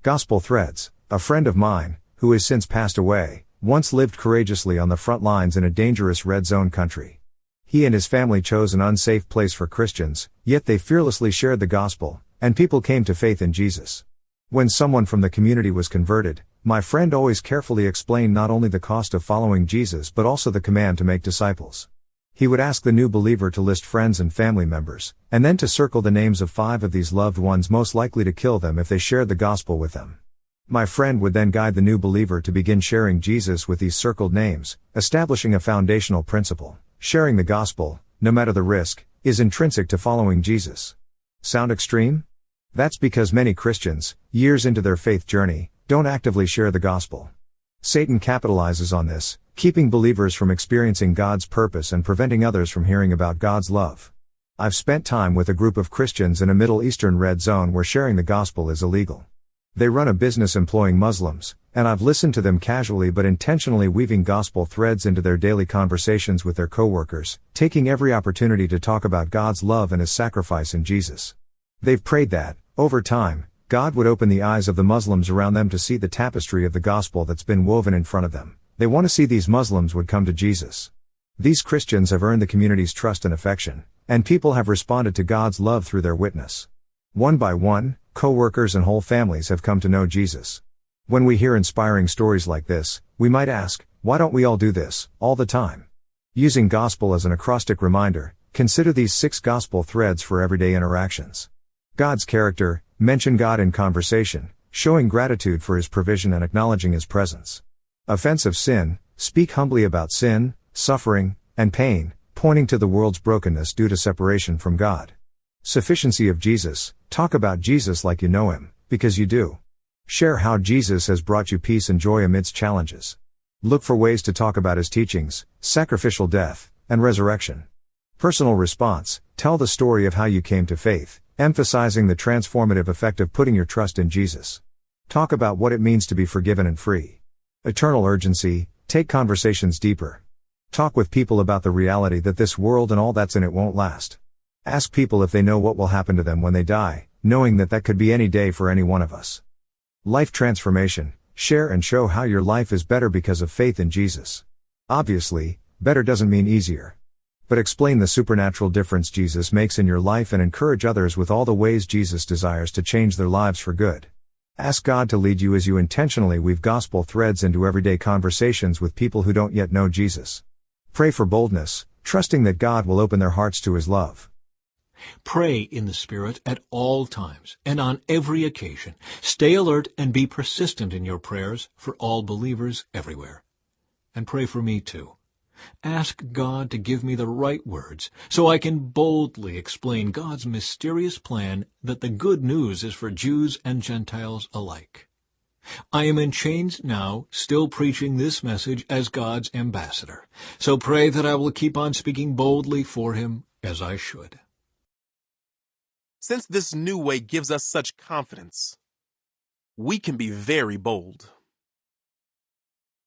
Gospel Threads. A friend of mine, who has since passed away, once lived courageously on the front lines in a dangerous red zone country. He and his family chose an unsafe place for Christians, yet they fearlessly shared the gospel, and people came to faith in Jesus. When someone from the community was converted, my friend always carefully explained not only the cost of following Jesus but also the command to make disciples. He would ask the new believer to list friends and family members, and then to circle the names of 5 of these loved ones most likely to kill them if they shared the gospel with them. My friend would then guide the new believer to begin sharing Jesus with these circled names, establishing a foundational principle: sharing the gospel, no matter the risk, is intrinsic to following Jesus. Sound extreme? That's because many Christians, years into their faith journey, don't actively share the gospel. Satan capitalizes on this, keeping believers from experiencing God's purpose and preventing others from hearing about God's love. I've spent time with a group of Christians in a Middle Eastern red zone where sharing the gospel is illegal. They run a business employing Muslims, and I've listened to them casually but intentionally weaving gospel threads into their daily conversations with their coworkers, taking every opportunity to talk about God's love and His sacrifice in Jesus. They've prayed that, over time, God would open the eyes of the Muslims around them to see the tapestry of the gospel that's been woven in front of them. They want to see these Muslims would come to Jesus. These Christians have earned the community's trust and affection, and people have responded to God's love through their witness. One by one, co-workers and whole families have come to know Jesus. When we hear inspiring stories like this, we might ask, why don't we all do this, all the time? Using gospel as an acrostic reminder, consider these 6 gospel threads for everyday interactions. God's character: mention God in conversation, showing gratitude for His provision and acknowledging His presence. Offensive sin: speak humbly about sin, suffering, and pain, pointing to the world's brokenness due to separation from God. Sufficiency of Jesus: talk about Jesus like you know Him, because you do. Share how Jesus has brought you peace and joy amidst challenges. Look for ways to talk about His teachings, sacrificial death, and resurrection. Personal response: tell the story of how you came to faith, emphasizing the transformative effect of putting your trust in Jesus. Talk about what it means to be forgiven and free. Eternal urgency: take conversations deeper. Talk with people about the reality that this world and all that's in it won't last. Ask people if they know what will happen to them when they die, knowing that could be any day for any one of us. Life transformation: share and show how your life is better because of faith in Jesus. Obviously, better doesn't mean easier. But explain the supernatural difference Jesus makes in your life and encourage others with all the ways Jesus desires to change their lives for good. Ask God to lead you as you intentionally weave gospel threads into everyday conversations with people who don't yet know Jesus. Pray for boldness, trusting that God will open their hearts to His love. Pray in the Spirit at all times and on every occasion. Stay alert and be persistent in your prayers for all believers everywhere. And pray for me too. Ask God to give me the right words so I can boldly explain God's mysterious plan that the good news is for Jews and Gentiles alike. I am in chains now, still preaching this message as God's ambassador. So pray that I will keep on speaking boldly for Him as I should. Since this new way gives us such confidence, we can be very bold.